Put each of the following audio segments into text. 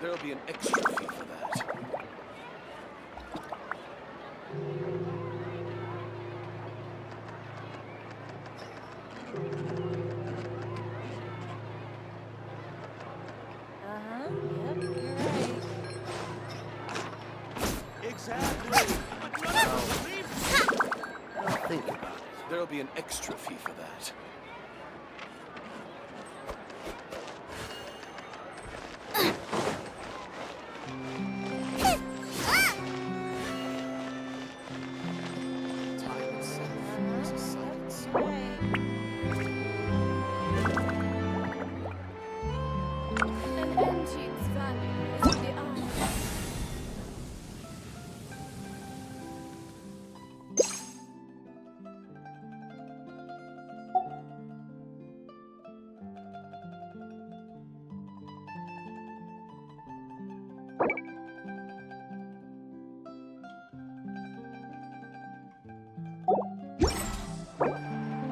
There'll be an extra fee for that. Yep, you're right. Exactly. But no one believes me. Now think about it. There'll be an extra fee for that. Time itself is a silent song. An engine's value is in the eye.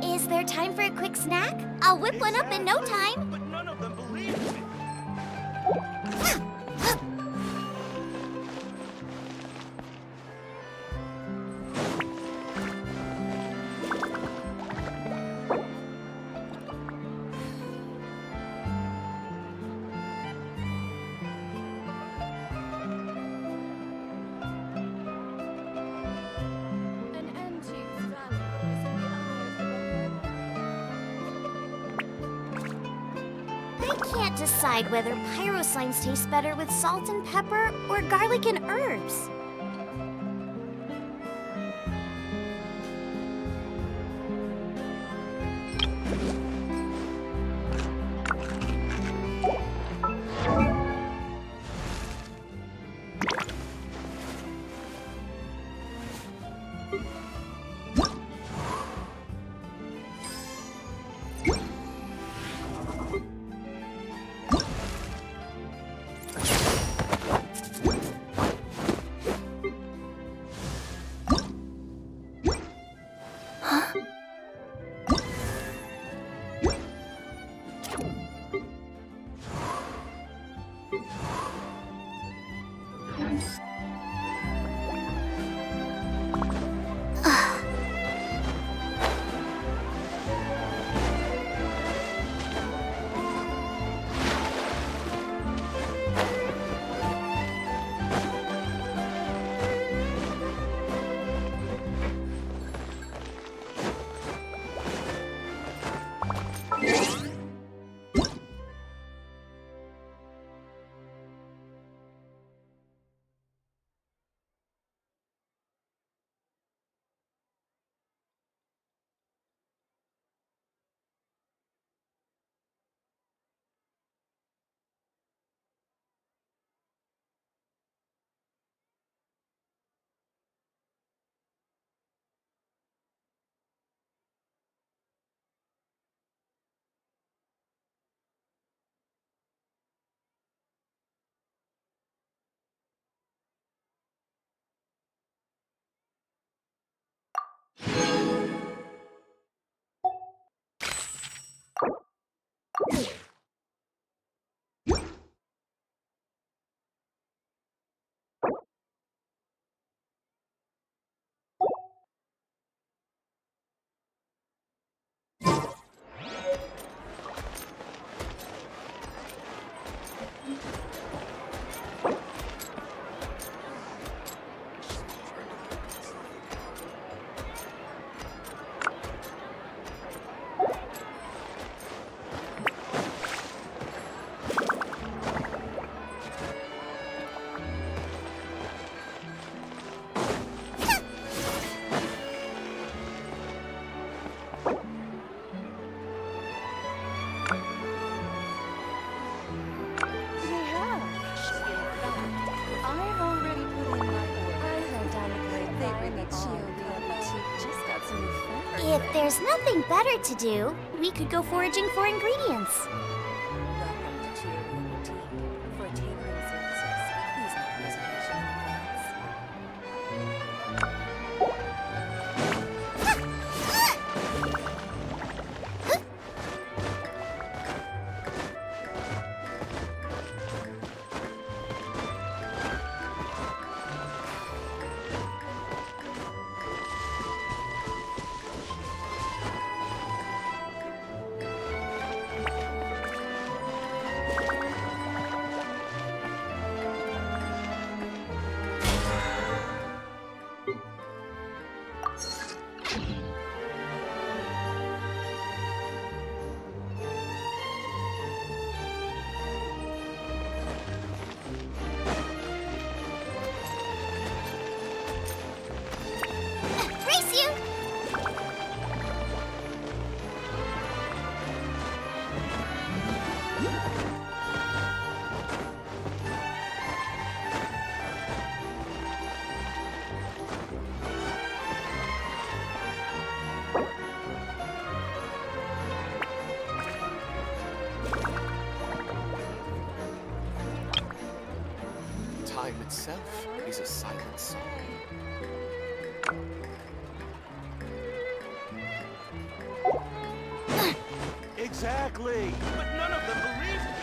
Is there time for a quick snack? I'll whip one up in no time. But none of them believe me. An engine's value is in the eye of the beholder. I can't decide whether pyro slimes taste better with salt and pepper or garlic and herbs. If there's nothing better to do, we could go foraging for ingredients. Welcome to Tier 1 Boutique. For tailoring services, please make reservation in advance. Time itself is a silent song. Exactly! But none of them believed me!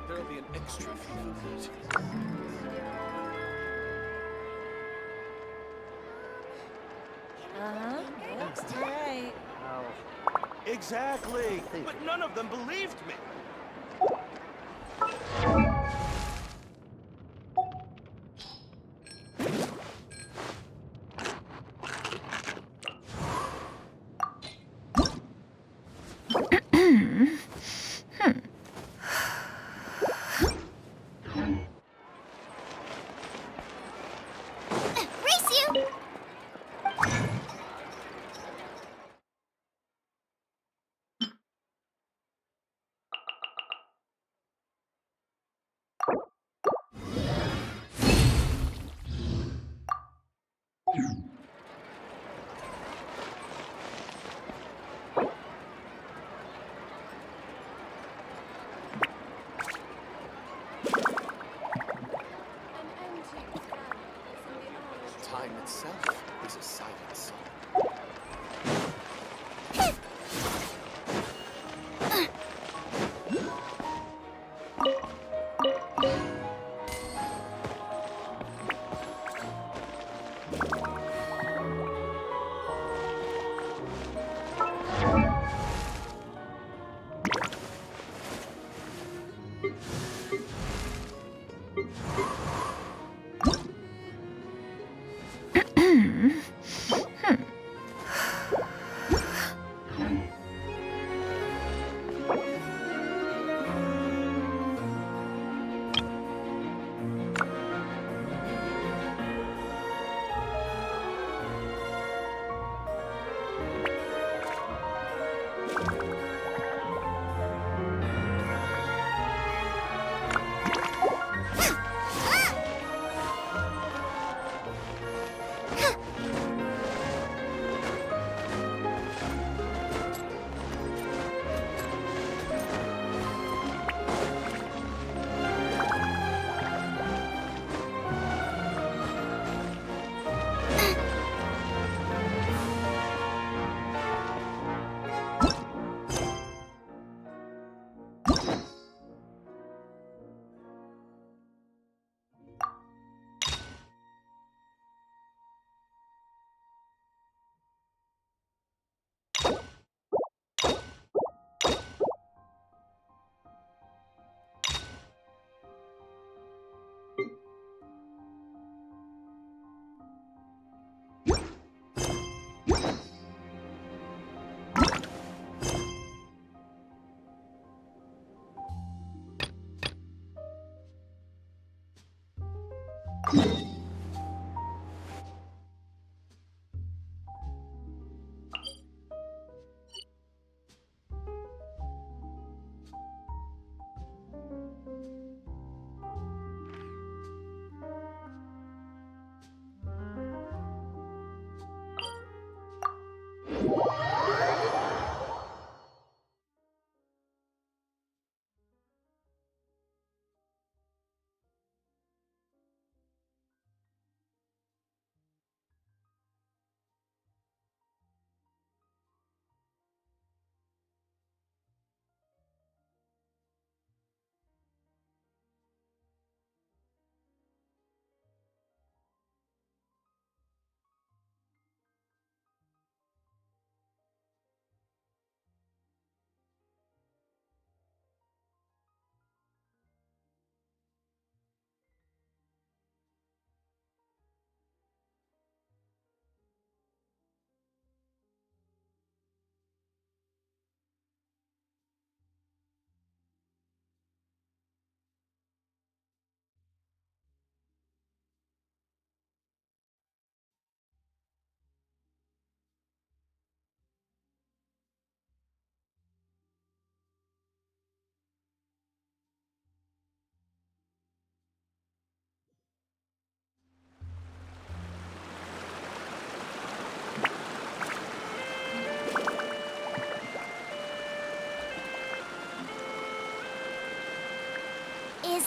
There'll be an extra fee for that. Looks right. Exactly! But none of them believed me! Race you! Time itself is a silent song.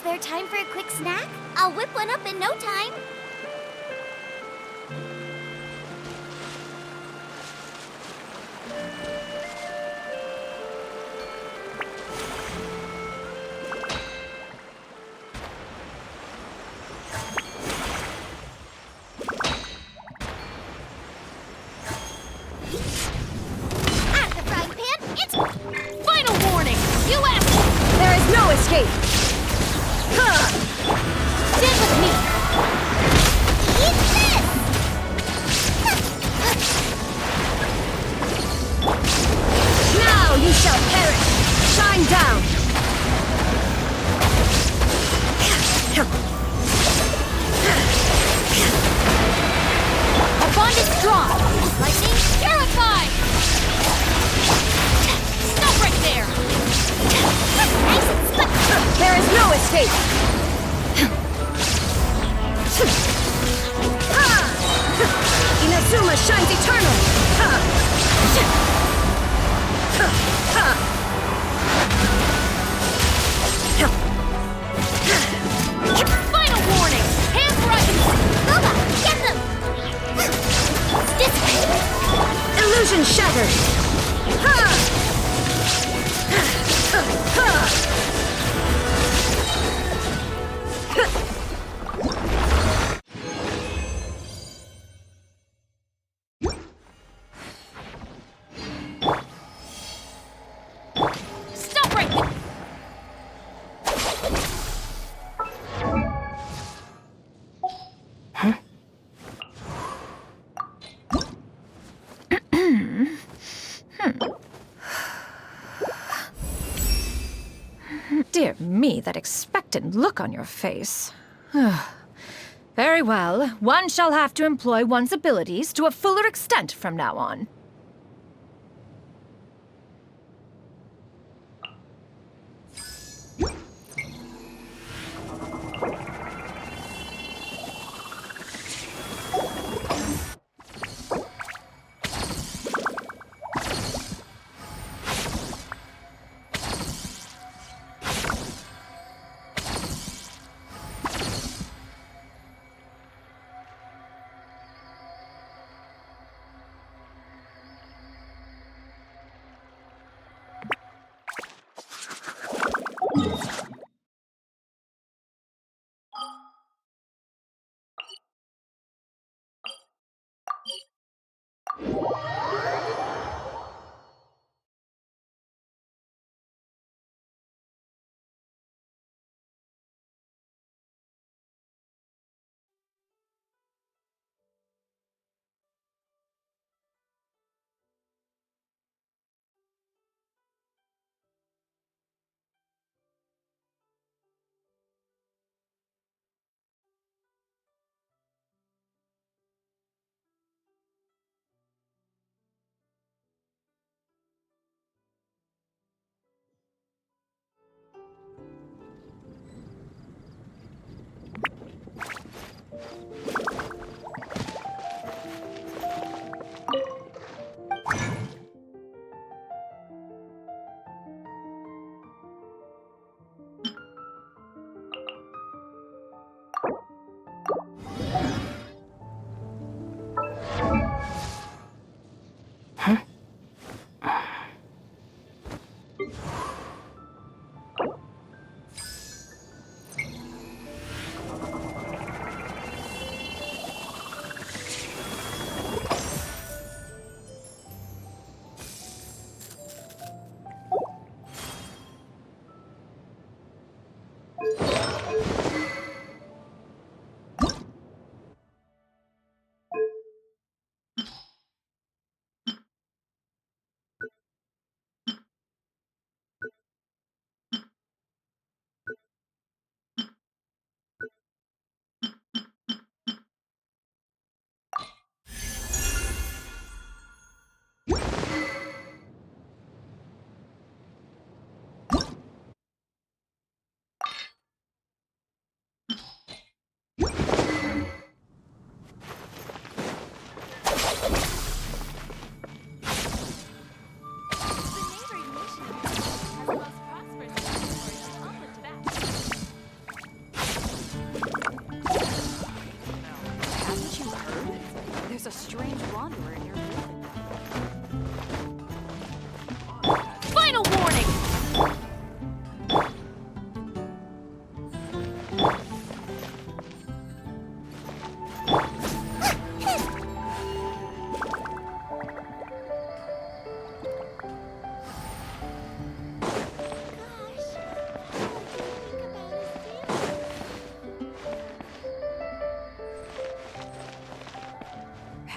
Is there time for a quick snack? I'll whip one up in no time. At the frying pan, it's final warning. U.S. There is no escape! Stand with me. Eat this. Now you shall perish! Shine down! Our bond is strong. Lightning, purify. Stop right there. Nice and slick. There is no escape! Inazuma shines eternal! Final warning. Hands rising. Booba, get them. This way. Illusion shattered! Stop right there. Dear me, that expectant look on your face. Very well, one shall have to employ one's abilities to a fuller extent from now on.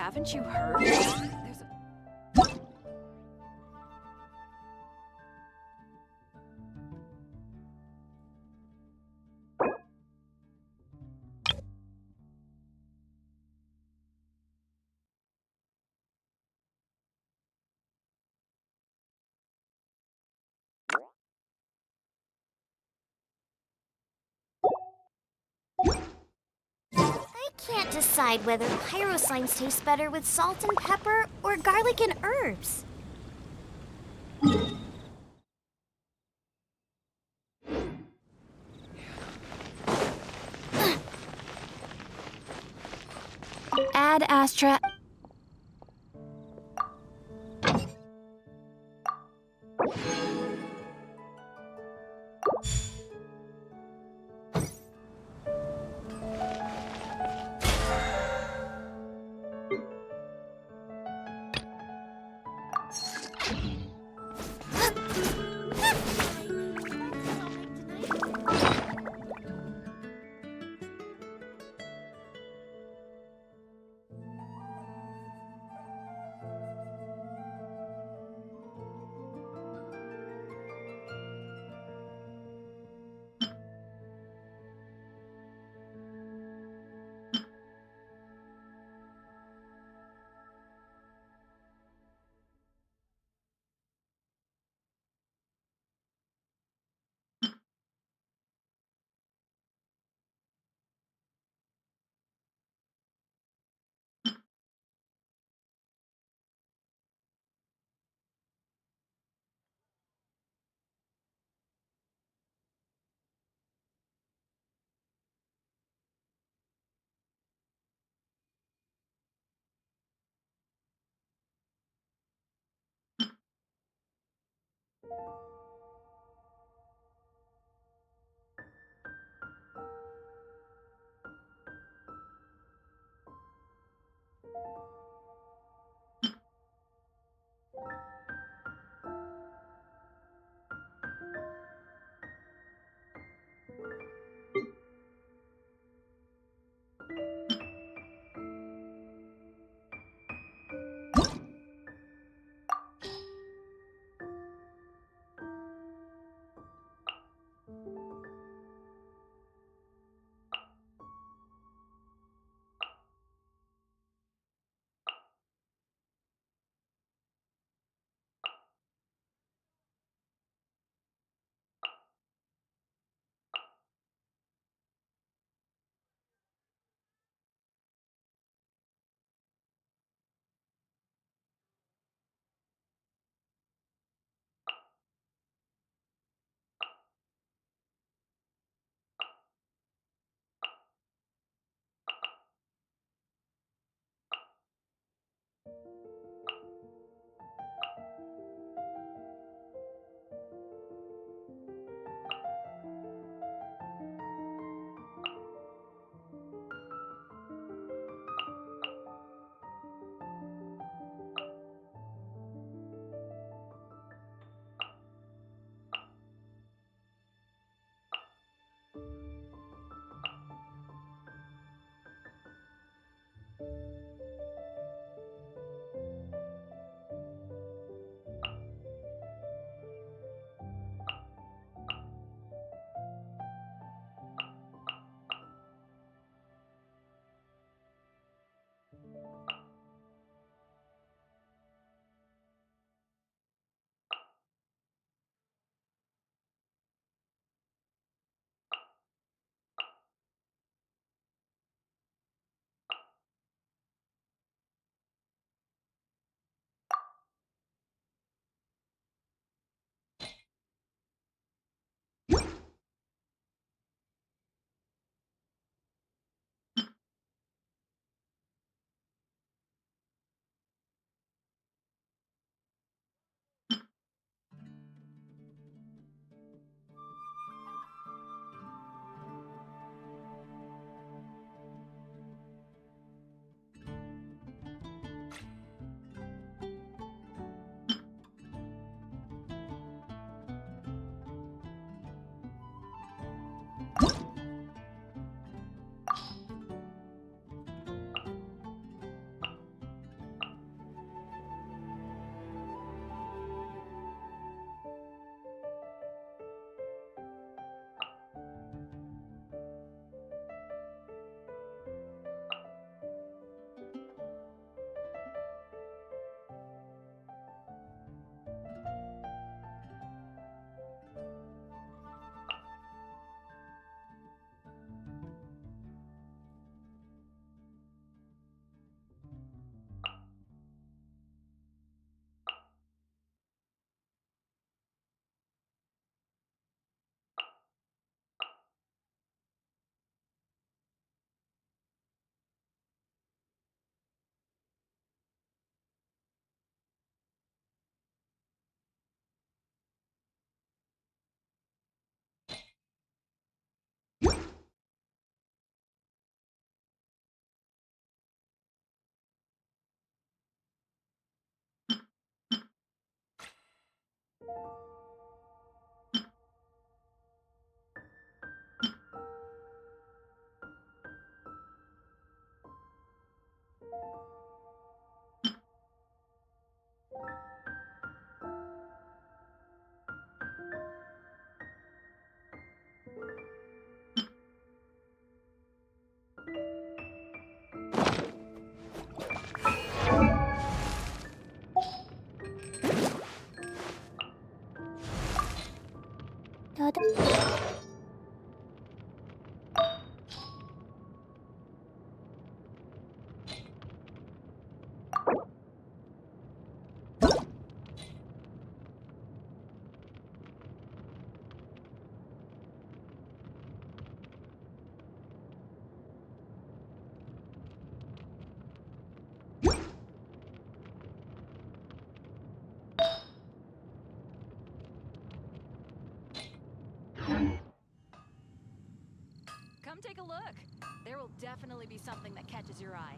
Haven't you heard? There's a... I can't decide whether pyro slimes taste better with salt and pepper or garlic and herbs. Ad Astra. Come take a look. There will definitely be something that catches your eye.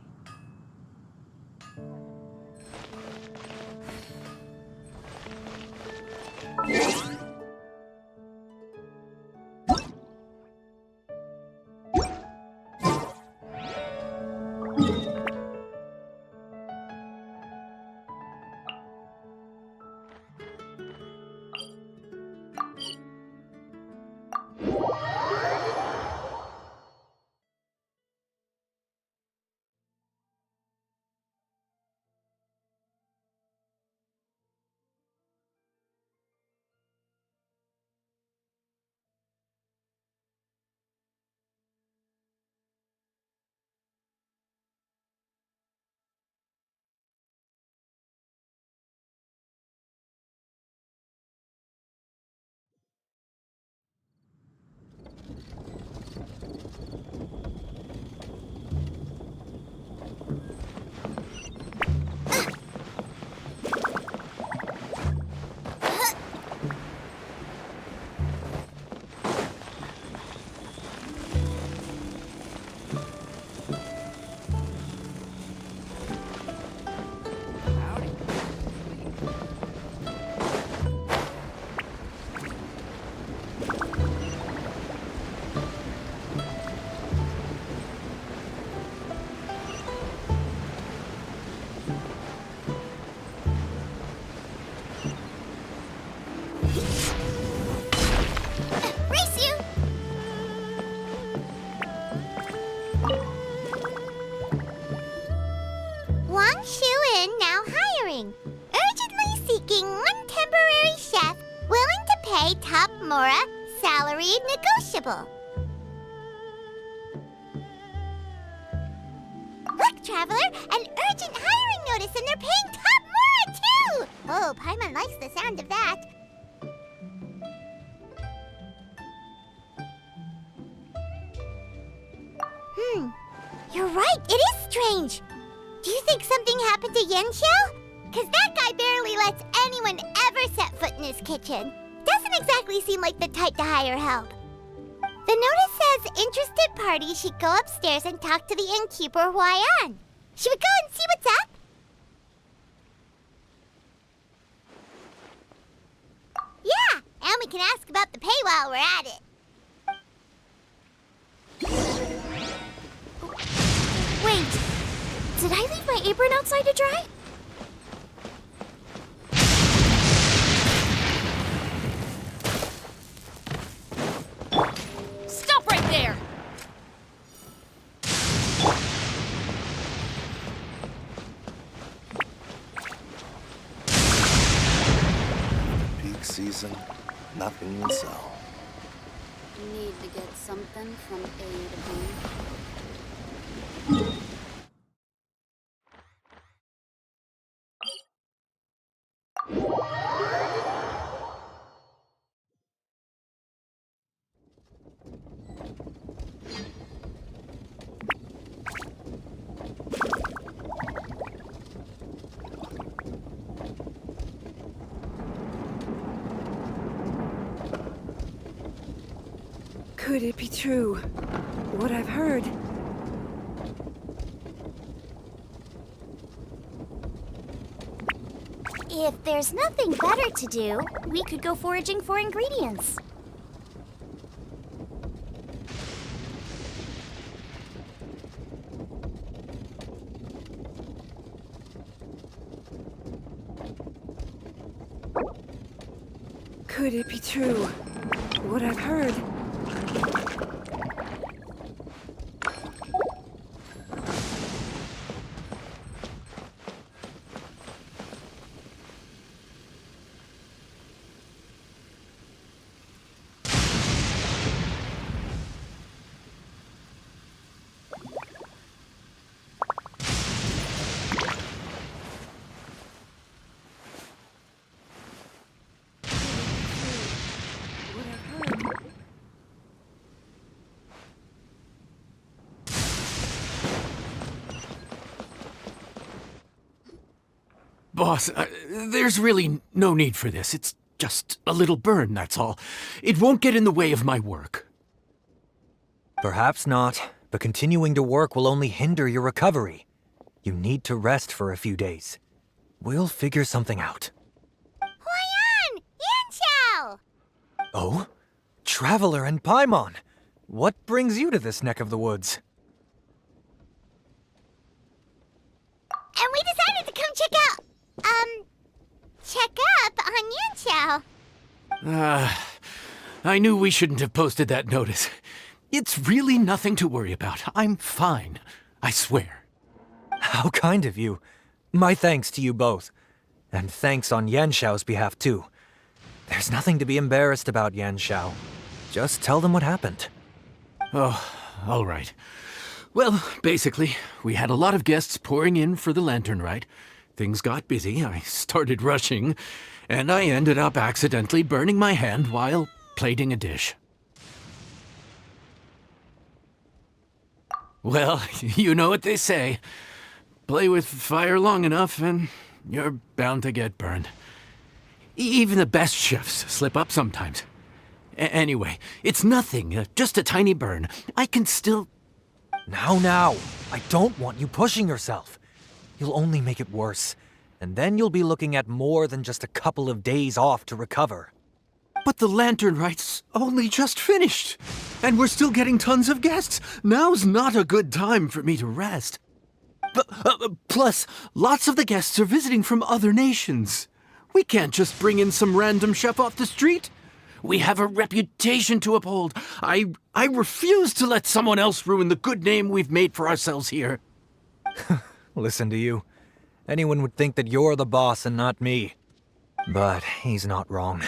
Mora, salary negotiable. Look, Traveler, an urgent hiring notice, and they're paying top Mora, too! Oh, Paimon likes the sound of that. You're right, it is strange. Do you think something happened to Yanxiao? Because that guy barely lets anyone ever set foot in his kitchen. Doesn't exactly seem like the type to hire help. The notice says interested parties should go upstairs and talk to the innkeeper Huayan. Should we go and see what's up? Yeah, and we can ask about the pay while we're at it. Wait, did I leave my apron outside to dry? Stop right there! Peak season, nothing will sell. Need to get something from A to B. Could it be true? What I've heard? If there's nothing better to do, we could go foraging for ingredients. Could it be true? What I've heard. Boss, there's really no need for this. It's just a little burn, that's all. It won't get in the way of my work. Perhaps not, but continuing to work will only hinder your recovery. You need to rest for a few days. We'll figure something out. Huayan! Yanxiao! Oh? Traveler and Paimon! What brings you to this neck of the woods? And we decided to come check up on Yanxiao. I knew we shouldn't have posted that notice. It's really nothing to worry about. I'm fine. I swear. How kind of you. My thanks to you both. And thanks on Yanxiao's behalf, too. There's nothing to be embarrassed about, Yanxiao. Just tell them what happened. Oh, all right. Well, basically, we had a lot of guests pouring in for the lantern rite. Things got busy, I started rushing, and I ended up accidentally burning my hand while plating a dish. Well, you know what they say. Play with fire long enough and you're bound to get burned. Even the best chefs slip up sometimes. Anyway, it's nothing, just a tiny burn. I can still... Now, I don't want you pushing yourself. You'll only make it worse, and then you'll be looking at more than just a couple of days off to recover. But the lantern rite's only just finished, and we're still getting tons of guests. Now's not a good time for me to rest. Plus, lots of the guests are visiting from other nations. We can't just bring in some random chef off the street. We have a reputation to uphold. I refuse to let someone else ruin the good name we've made for ourselves here. Listen to you. Anyone would think that you're the boss and not me. But he's not wrong.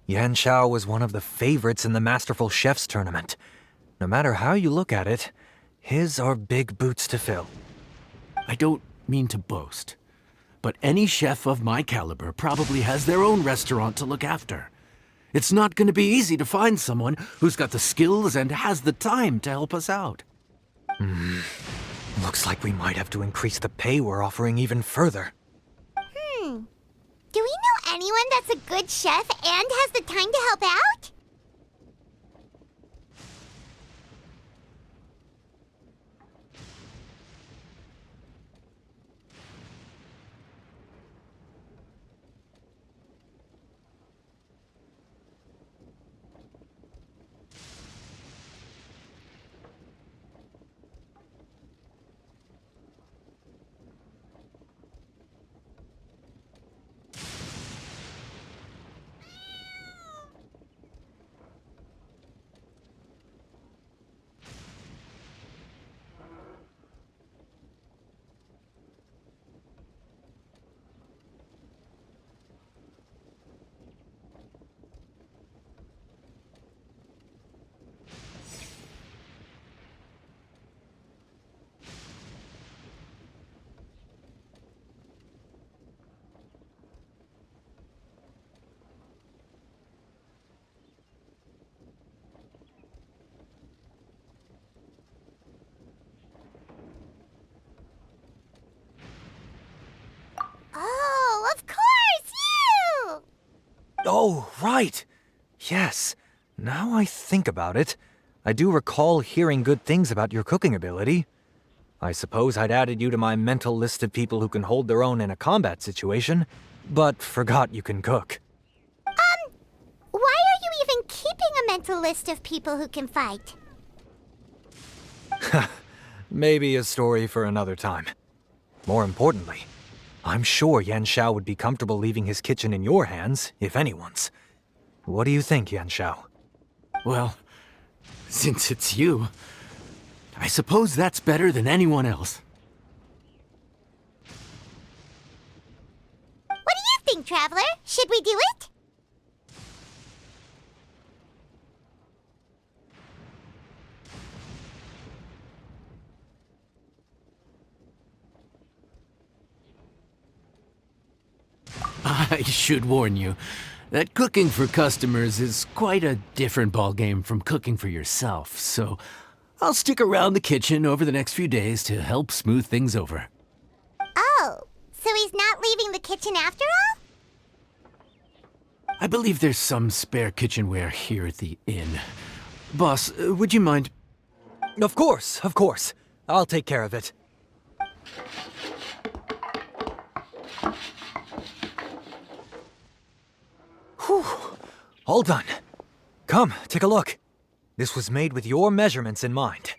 Yanxiao was one of the favorites in the Masterful Chefs tournament. No matter how you look at it, his are big boots to fill. I don't mean to boast, but any chef of my caliber probably has their own restaurant to look after. It's not going to be easy to find someone who's got the skills and has the time to help us out. Looks like we might have to increase the pay we're offering even further. Do we know anyone that's a good chef and has the time to help out? Oh, of course, you! Oh, right! Yes. Now I think about it, I do recall hearing good things about your cooking ability. I suppose I'd added you to my mental list of people who can hold their own in a combat situation, but forgot you can cook. Why are you even keeping a mental list of people who can fight? Maybe a story for another time. More importantly, I'm sure Yan Xiao would be comfortable leaving his kitchen in your hands, if anyone's. What do you think, Yan Xiao? Well, since it's you, I suppose that's better than anyone else. What do you think, Traveler? Should we do it? I should warn you that cooking for customers is quite a different ballgame from cooking for yourself, so I'll stick around the kitchen over the next few days to help smooth things over. Oh, so he's not leaving the kitchen after all? I believe there's some spare kitchenware here at the inn. Boss, would you mind? Of course, of course. I'll take care of it. Whew. All done. Come, take a look. This was made with your measurements in mind.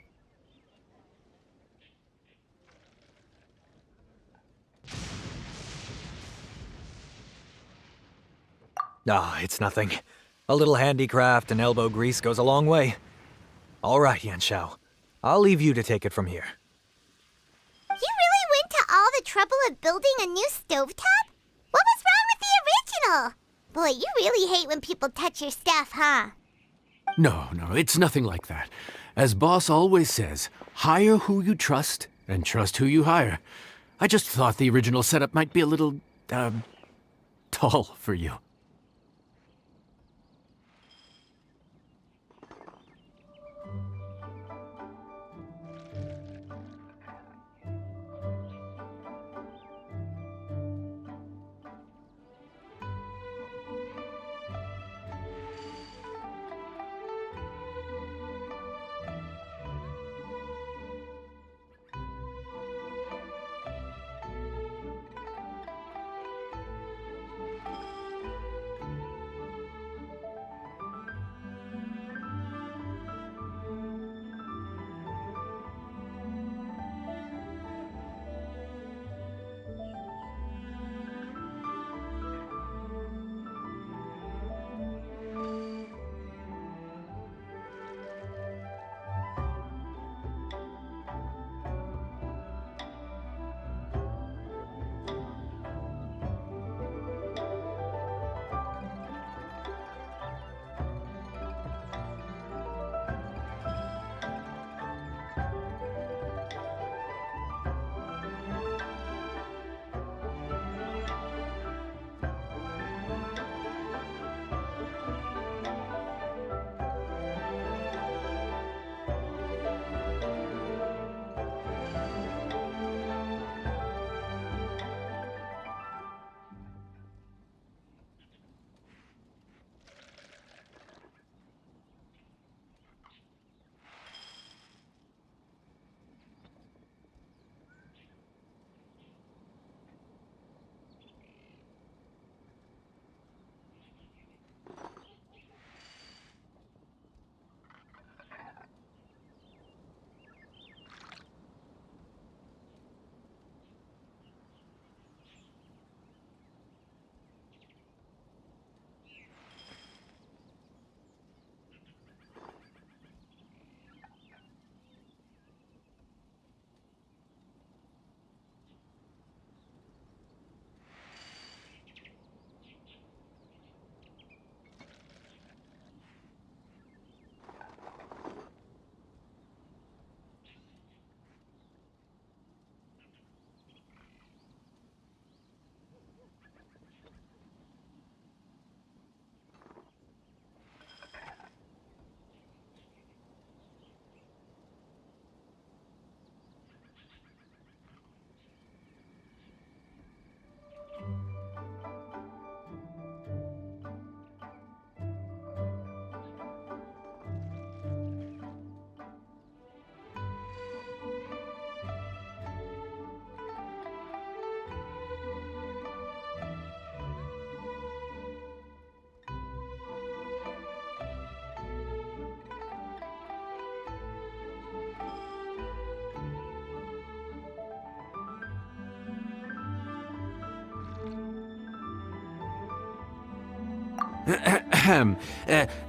Ah, it's nothing. A little handicraft and elbow grease goes a long way. All right, Yan Xiao. I'll leave you to take it from here. You really went to all the trouble of building a new stovetop? What was wrong with the original? Boy, you really hate when people touch your stuff, huh? No, it's nothing like that. As Boss always says, hire who you trust and trust who you hire. I just thought the original setup might be a little, tall for you.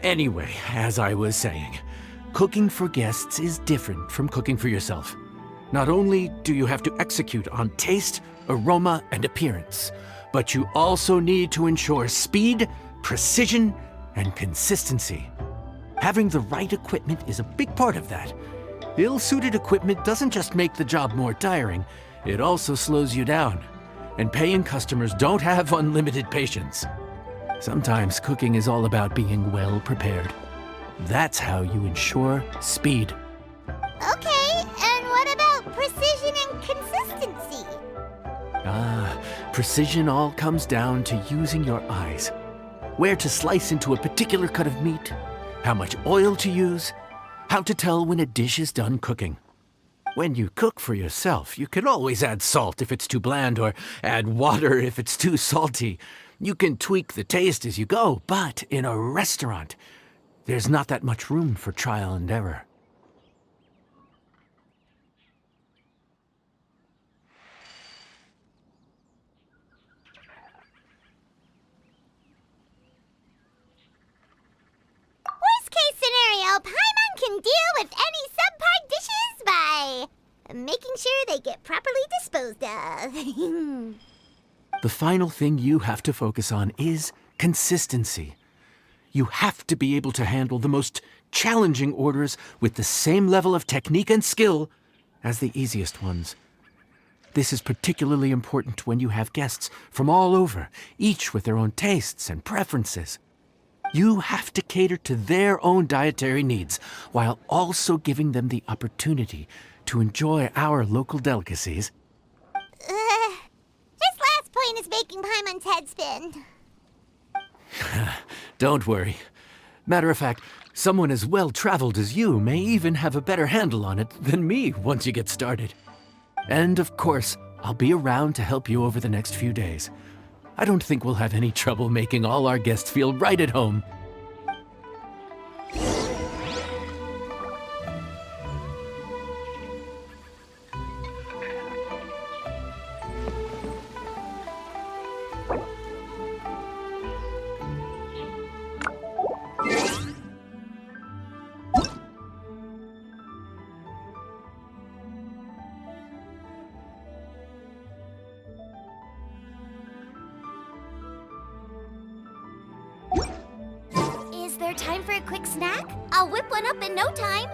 Anyway, as I was saying, cooking for guests is different from cooking for yourself. Not only do you have to execute on taste, aroma, and appearance, but you also need to ensure speed, precision, and consistency. Having the right equipment is a big part of that. Ill-suited equipment doesn't just make the job more tiring, it also slows you down. And paying customers don't have unlimited patience. Sometimes cooking is all about being well prepared. That's how you ensure speed. Okay, and what about precision and consistency? Precision all comes down to using your eyes. Where to slice into a particular cut of meat, how much oil to use, how to tell when a dish is done cooking. When you cook for yourself, you can always add salt if it's too bland or add water if it's too salty. You can tweak the taste as you go, but in a restaurant, there's not that much room for trial and error. Worst case scenario, Paimon can deal with any subpar dishes by making sure they get properly disposed of. The final thing you have to focus on is consistency. You have to be able to handle the most challenging orders with the same level of technique and skill as the easiest ones. This is particularly important when you have guests from all over, each with their own tastes and preferences. You have to cater to their own dietary needs while also giving them the opportunity to enjoy our local delicacies. This last point is making Paimon's head spin. Don't worry. Matter of fact, someone as well-traveled as you may even have a better handle on it than me once you get started. And of course, I'll be around to help you over the next few days. I don't think we'll have any trouble making all our guests feel right at home. Is there time for a quick snack? I'll whip one up in no time.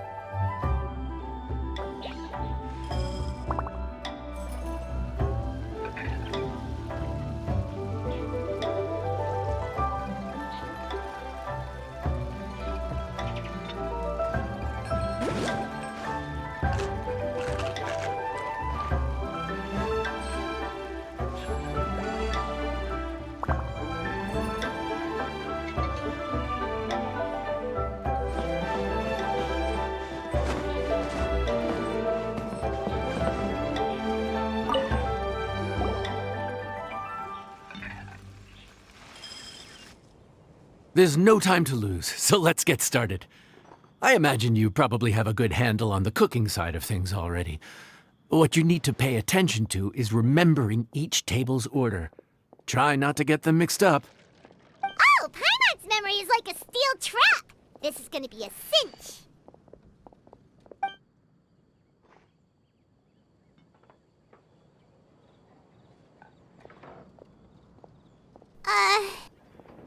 There's no time to lose, so let's get started. I imagine you probably have a good handle on the cooking side of things already. What you need to pay attention to is remembering each table's order. Try not to get them mixed up. Oh, Paimon's memory is like a steel trap. This is gonna be a cinch.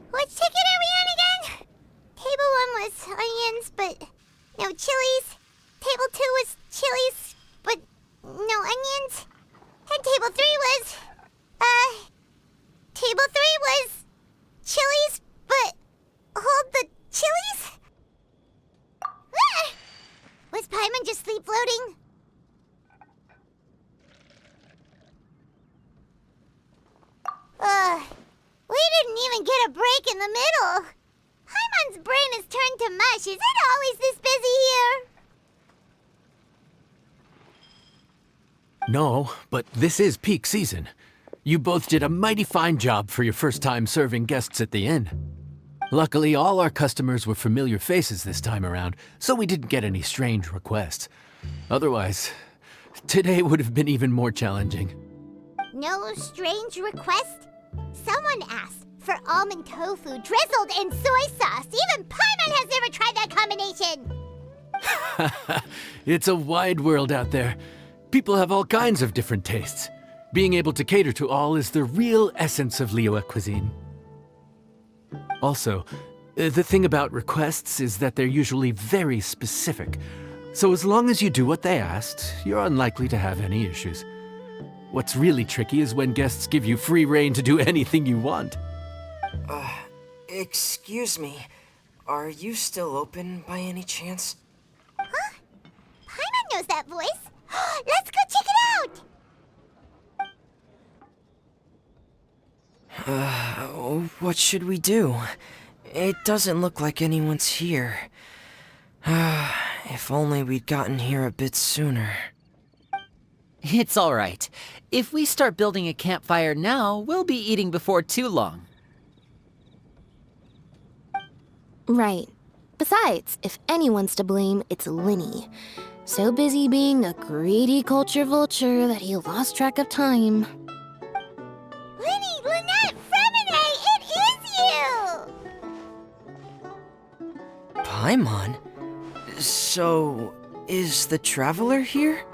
Which ticket are we on again? Table 1 was onions, but no chilies. Table 2 was chilies, but no onions. And table 3 was, table 3 was chilies, but hold the chilies? Ah! Was Paimon just sleep floating? We didn't even get a break in the middle. Paimon's brain has turned to mush. Is it always this busy here? No, but this is peak season. You both did a mighty fine job for your first time serving guests at the inn. Luckily, all our customers were familiar faces this time around, so we didn't get any strange requests. Otherwise, today would have been even more challenging. No strange request? Someone asked for almond tofu drizzled in soy sauce. Even Paimon has never tried that combination. It's a wide world out there. People have all kinds of different tastes. Being able to cater to all is the real essence of Liyue cuisine. Also, the thing about requests is that they're usually very specific. So as long as you do what they asked, you're unlikely to have any issues. What's really tricky is when guests give you free rein to do anything you want. Excuse me. Are you still open by any chance? Huh? Paimon knows that voice. Let's go check it out! What should we do? It doesn't look like anyone's here. If only we'd gotten here a bit sooner. It's all right. If we start building a campfire now, we'll be eating before too long. Right. Besides, if anyone's to blame, it's Linny. So busy being a greedy culture vulture that he lost track of time. Linny, Lynette, Fremine, it is you! Paimon? So, is the Traveler here?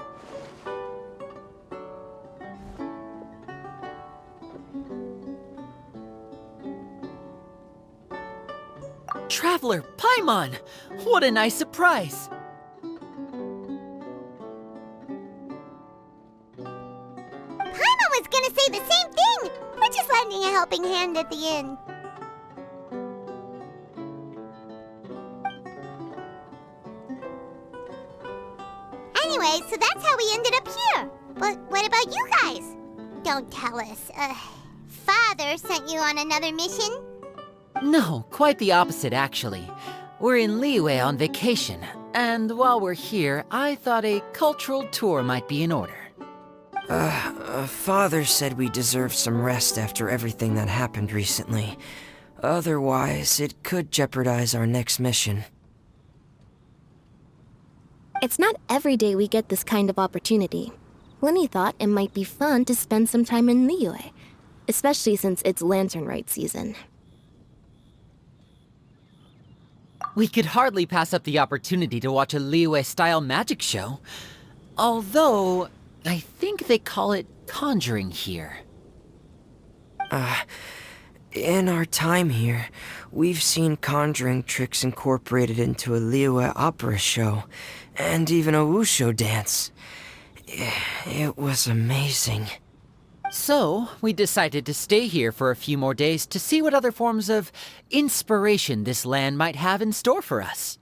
Traveler, Paimon! What a nice surprise! Paimon was gonna say the same thing! We're just lending a helping hand at the end. Anyway, so that's how we ended up here. But what about you guys? Don't tell us. Father sent you on another mission? No, quite the opposite, actually. We're in Liyue on vacation, and while we're here, I thought a cultural tour might be in order. Father said we deserve some rest after everything that happened recently. Otherwise, it could jeopardize our next mission. It's not every day we get this kind of opportunity. Linny thought it might be fun to spend some time in Liyue, especially since it's Lantern Rite season. We could hardly pass up the opportunity to watch a Liyue-style magic show. Although, I think they call it conjuring here. In our time here, we've seen conjuring tricks incorporated into a Liyue opera show, and even a wushu dance. It was amazing. So, we decided to stay here for a few more days to see what other forms of inspiration this land might have in store for us.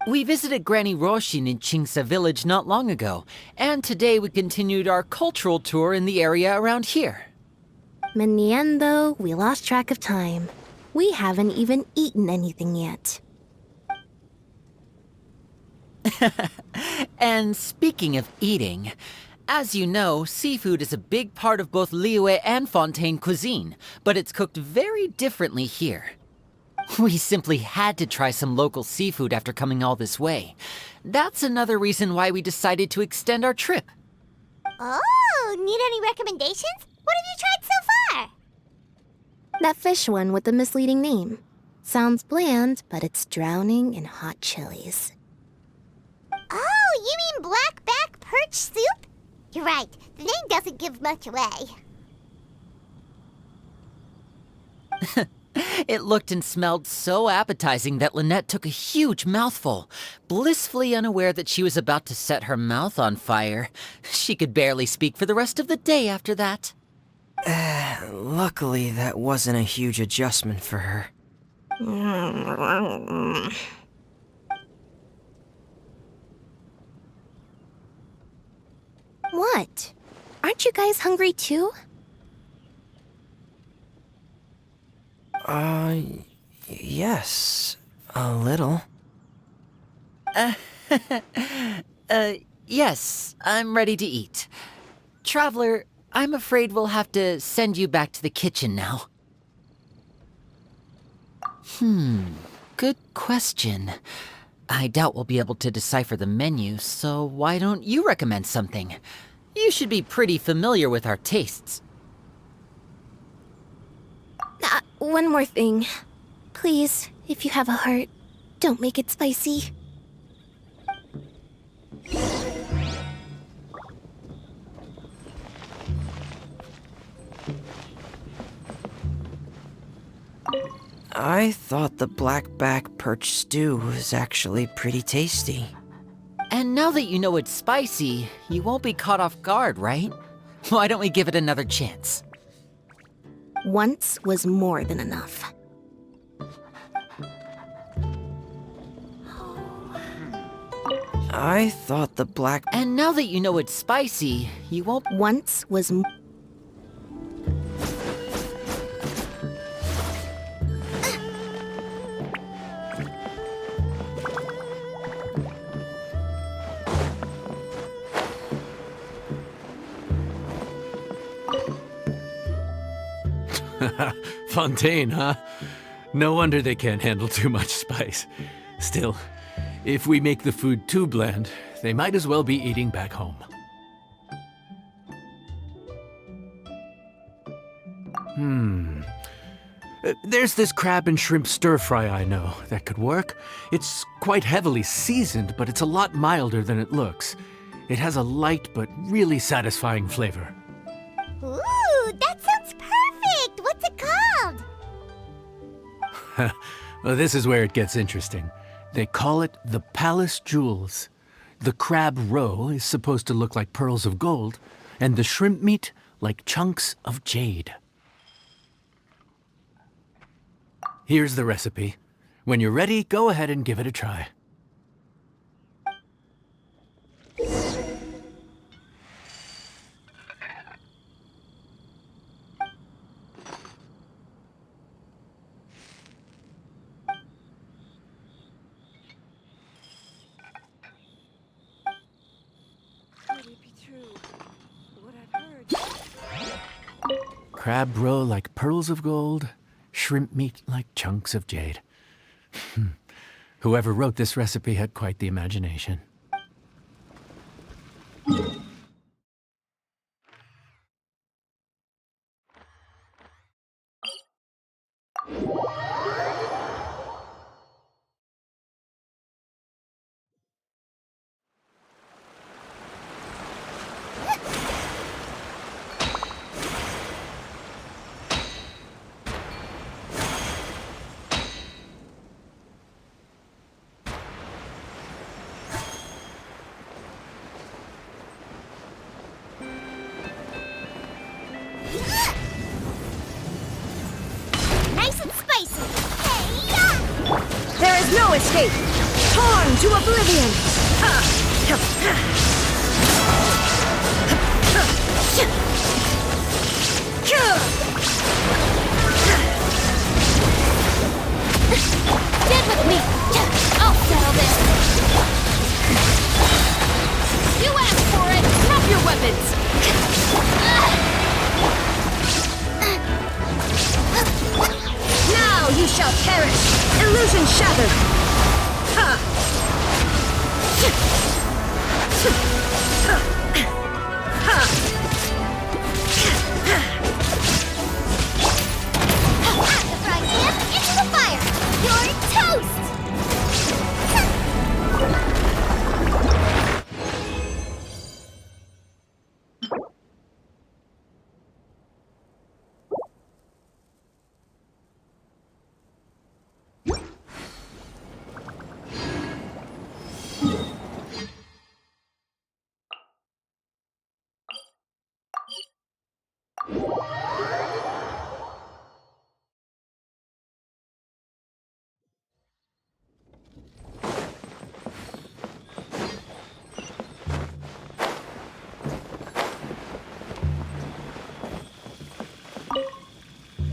We visited Granny Roshin in Chingsa village not long ago, and today we continued our cultural tour in the area around here. Meniendo, we lost track of time. We haven't even eaten anything yet. And speaking of eating, as you know, seafood is a big part of both Liyue and Fontaine cuisine, but it's cooked very differently here. We simply had to try some local seafood after coming all this way. That's another reason why we decided to extend our trip. Oh, need any recommendations? What have you tried so far? That fish one with the misleading name. Sounds bland, but it's drowning in hot chilies. Oh, you mean blackback perch soup? You're right, the name doesn't give much away. It looked and smelled so appetizing that Lynette took a huge mouthful, blissfully unaware that she was about to set her mouth on fire. She could barely speak for the rest of the day after that. Luckily, that wasn't a huge adjustment for her. What? Aren't you guys hungry too? Yes, a little. Yes, I'm ready to eat. Traveler, I'm afraid we'll have to send you back to the kitchen now. Good question. I doubt we'll be able to decipher the menu, so why don't you recommend something? You should be pretty familiar with our tastes. one more thing. Please, if you have a heart, don't make it spicy. I thought the blackback perch stew was actually pretty tasty. And now that you know it's spicy, you won't be caught off guard, right? Why don't we give it another chance? Once was more than enough. I thought the black... And now that you know it's spicy, you won't... Once was Fontaine, huh? No wonder they can't handle too much spice. Still, if we make the food too bland, they might as well be eating back home. There's this crab and shrimp stir-fry I know that could work. It's quite heavily seasoned, but it's a lot milder than it looks. It has a light but really satisfying flavor. Ooh, that sounds perfect! What's it called? Well, this is where it gets interesting. They call it the Palace Jewels. The crab roe is supposed to look like pearls of gold, and the shrimp meat like chunks of jade. Here's the recipe. When you're ready, go ahead and give it a try. Could it be true? What I've heard. Crab roe like pearls of gold, shrimp meat like chunks of jade. Whoever wrote this recipe had quite the imagination. Nice and spicy! Hey-ya! There is no escape! Torn to oblivion! Get with me! I'll settle this! You asked for it! Drop your weapons! Now you shall perish! Illusion shattered! Ha! Out the frying pan, into the fire! You're toast!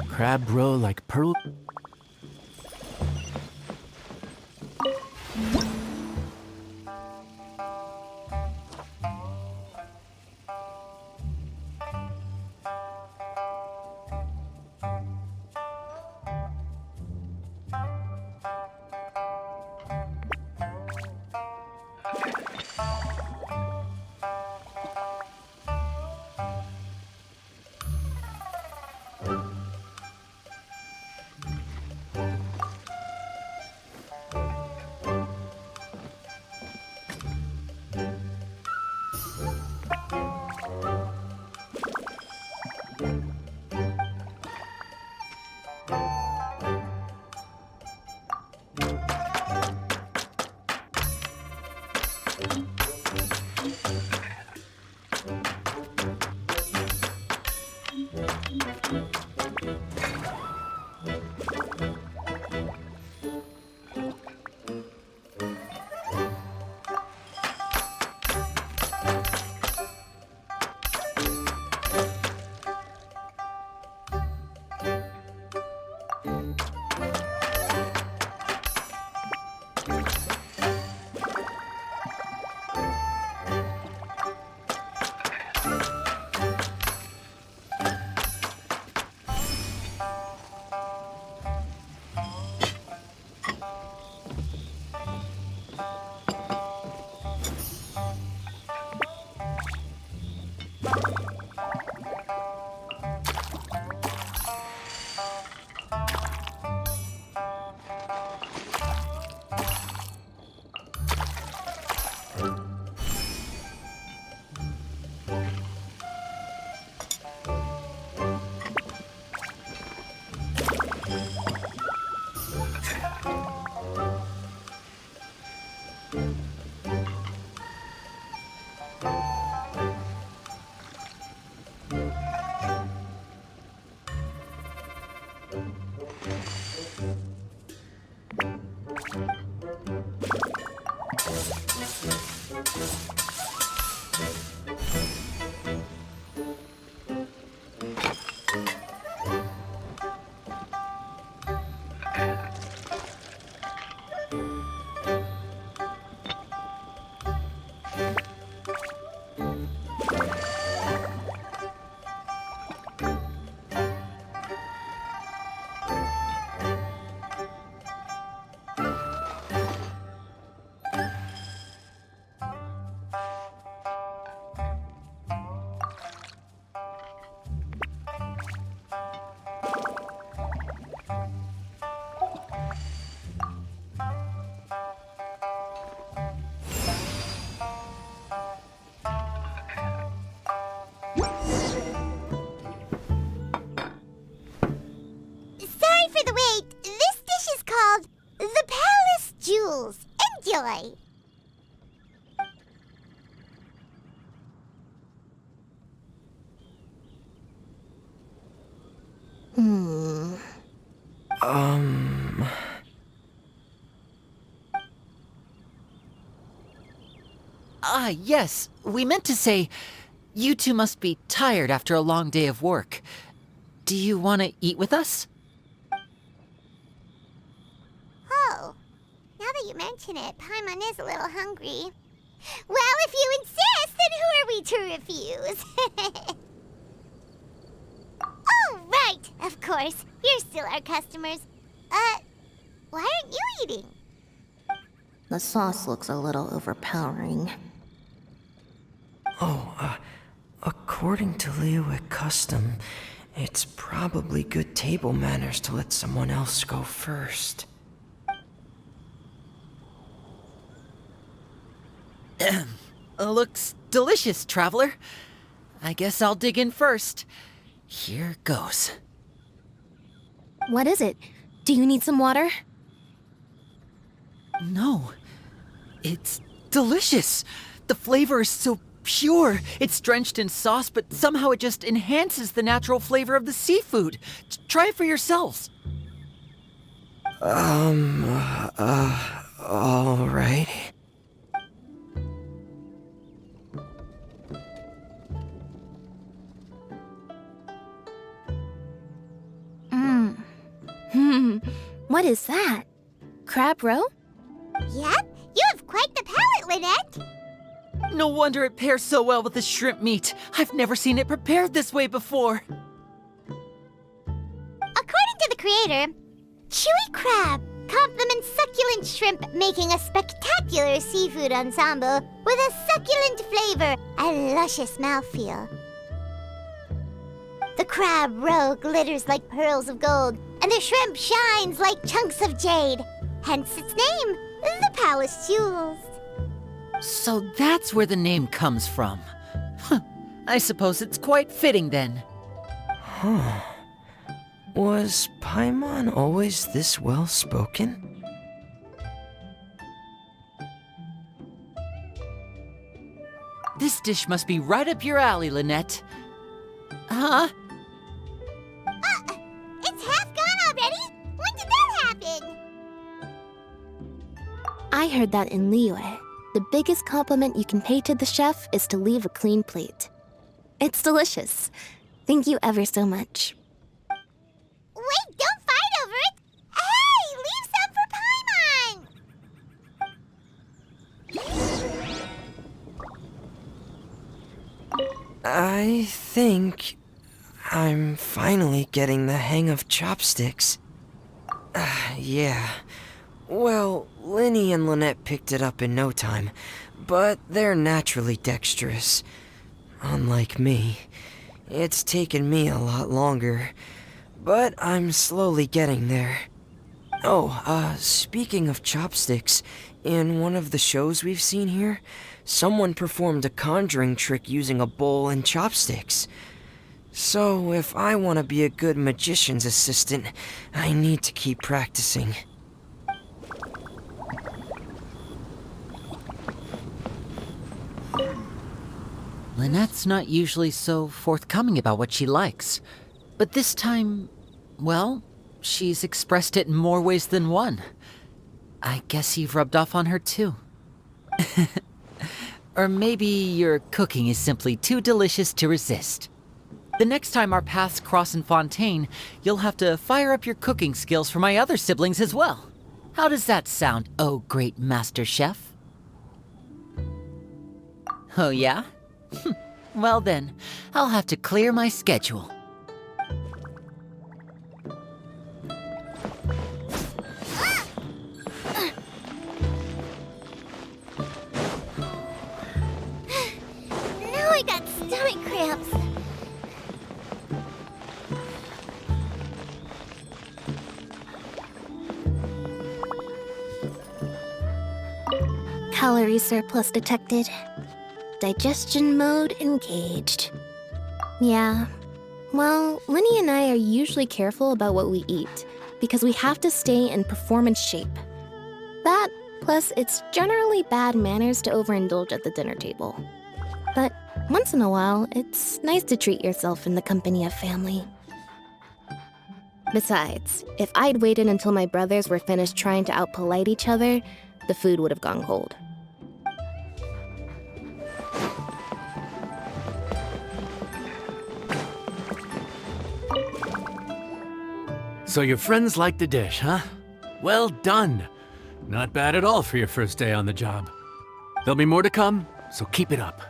Crab roe like pearl... Sorry for the wait. This dish is called the Palace Jewels. Enjoy. Ah, yes. We meant to say, you two must be tired after a long day of work. Do you want to eat with us? Oh, now that you mention it, Paimon is a little hungry. Well, if you insist, then who are we to refuse? Oh, right, of course. You're still our customers. Why aren't you eating? The sauce looks a little overpowering. According to Liyue custom, it's probably good table manners to let someone else go first. Looks delicious, traveler. I guess I'll dig in first. Here goes. What is it? Do you need some water? No, it's delicious. The flavor is so pure. It's drenched in sauce, but somehow it just enhances the natural flavor of the seafood. Try it for yourselves. All right. What is that? Crab roe? Yep, you have quite the palate, Lynette. No wonder it pairs so well with the shrimp meat. I've never seen it prepared this way before. According to the creator, chewy crab complements succulent shrimp, making a spectacular seafood ensemble with a succulent flavor and luscious mouthfeel. The crab roe glitters like pearls of gold, and the shrimp shines like chunks of jade. Hence its name, the Palace Jewels. So that's where the name comes from. Huh, I suppose it's quite fitting then. Was Paimon always this well-spoken? This dish must be right up your alley, Lynette. Huh? It's half gone already? When did that happen? I heard that in Liyue, the biggest compliment you can pay to the chef is to leave a clean plate. It's delicious. Thank you ever so much. Wait, don't fight over it! Hey, leave some for Paimon! I think I'm finally getting the hang of chopsticks. Yeah. Well, Linny and Lynette picked it up in no time, but they're naturally dexterous. Unlike me, it's taken me a lot longer, but I'm slowly getting there. Oh, speaking of chopsticks, in one of the shows we've seen here, someone performed a conjuring trick using a bowl and chopsticks. So, if I want to be a good magician's assistant, I need to keep practicing. Lynette's not usually so forthcoming about what she likes. But this time, well, she's expressed it in more ways than one. I guess you've rubbed off on her too. Or maybe your cooking is simply too delicious to resist. The next time our paths cross in Fontaine, you'll have to fire up your cooking skills for my other siblings as well. How does that sound, oh great master chef? Oh yeah? Well then, I'll have to clear my schedule. Now I got stomach cramps. Calorie surplus detected. Digestion mode engaged. Yeah. Well, Linny and I are usually careful about what we eat because we have to stay in performance shape. That, plus it's generally bad manners to overindulge at the dinner table. But once in a while, it's nice to treat yourself in the company of family. Besides, if I'd waited until my brothers were finished trying to out-polite each other, the food would have gone cold. So your friends like the dish, huh? Well done. Not bad at all for your first day on the job. There'll be more to come, so keep it up.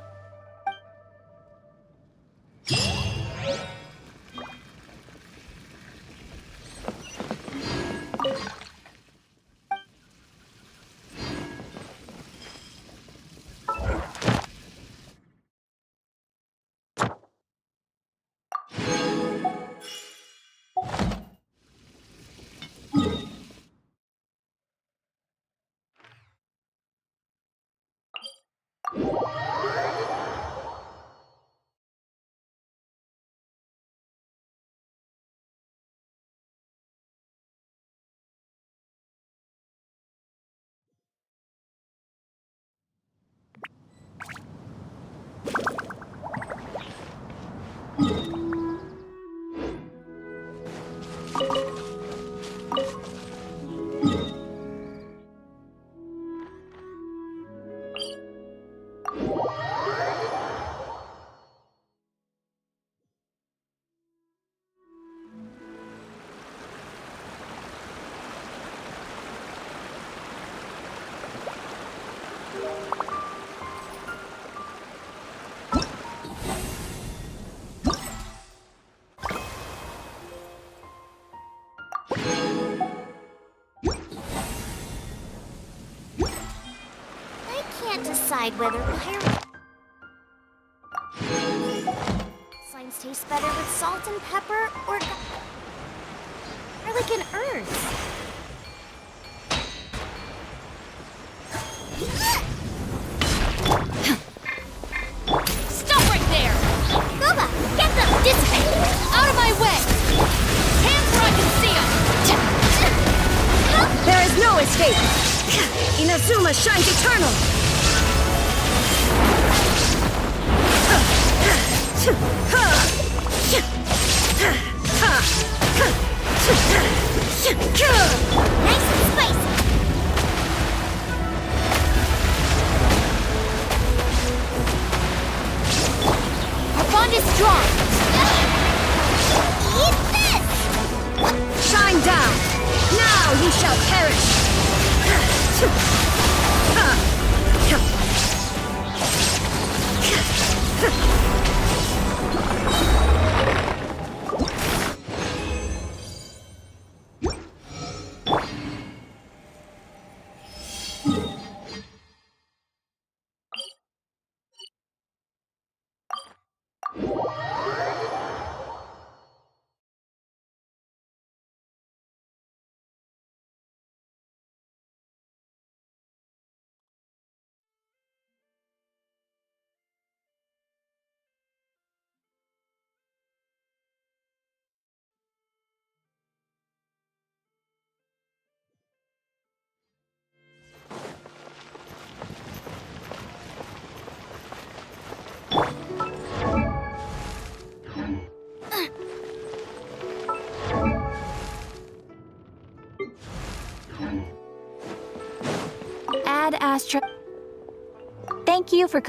Decide whether pirate slimes taste better with salt and pepper or like an herb. Stop right there! Goba, get them! Dissipate! Out of my way! Inazuma shines eternal! Nice and spicy. Our bond is strong. Eat this! Shine down! Now you shall perish! Ad Astra. Thank you for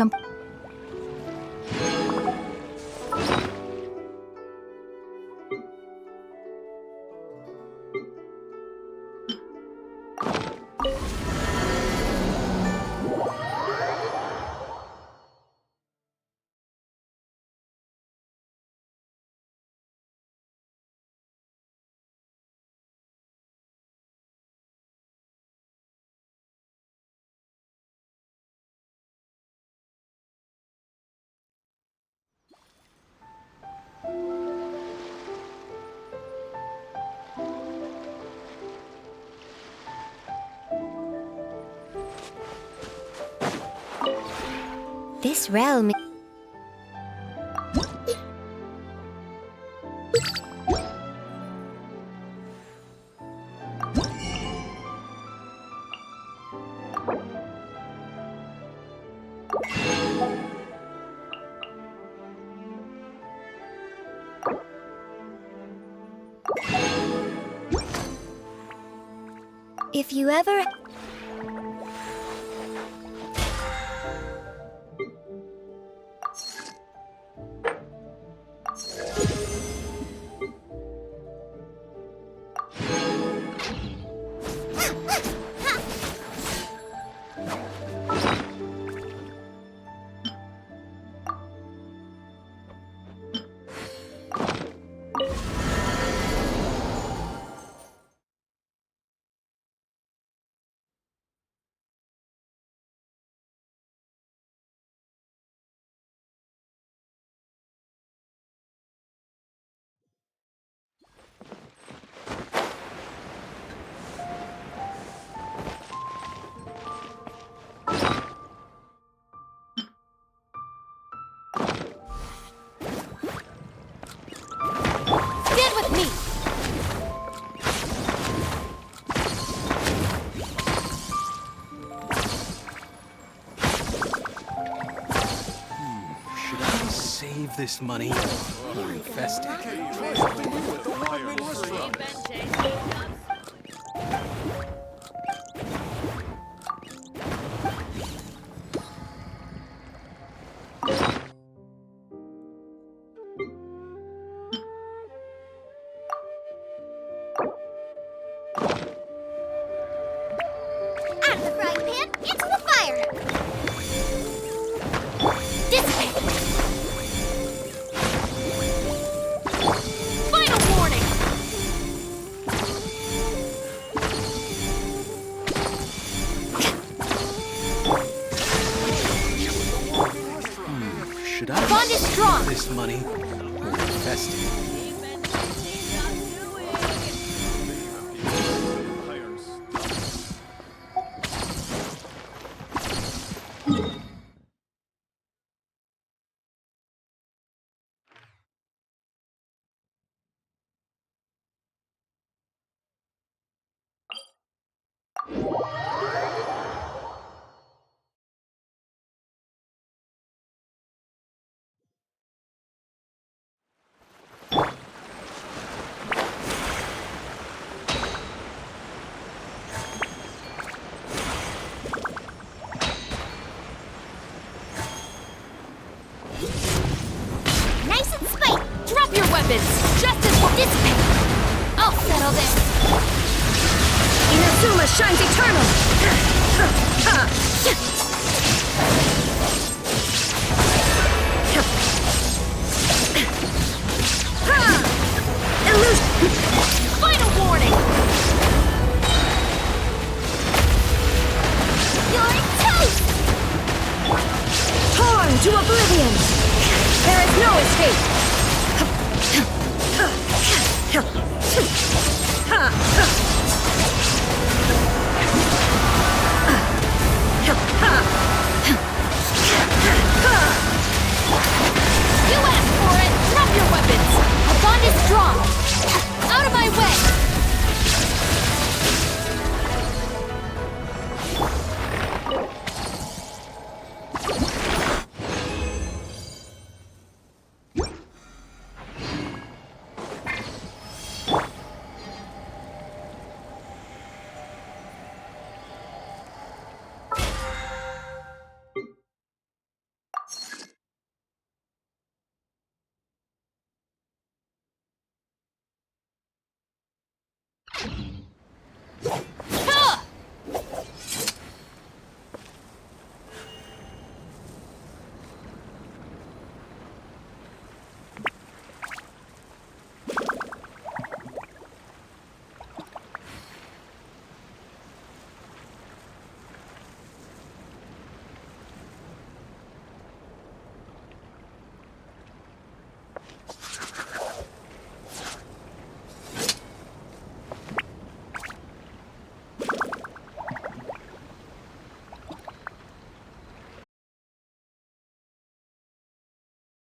This realm. If you ever... Stand with me. Should I save this money or invest it? Out of the frying pan, into the fire. Dissipate. Final warning. Should I Bond is strong. save this money or invest it? weapons! Justice will dissipate! I'll settle this! Inazuma shines eternal! Illusion! Final warning! You're toast! Torn to oblivion! There is no escape!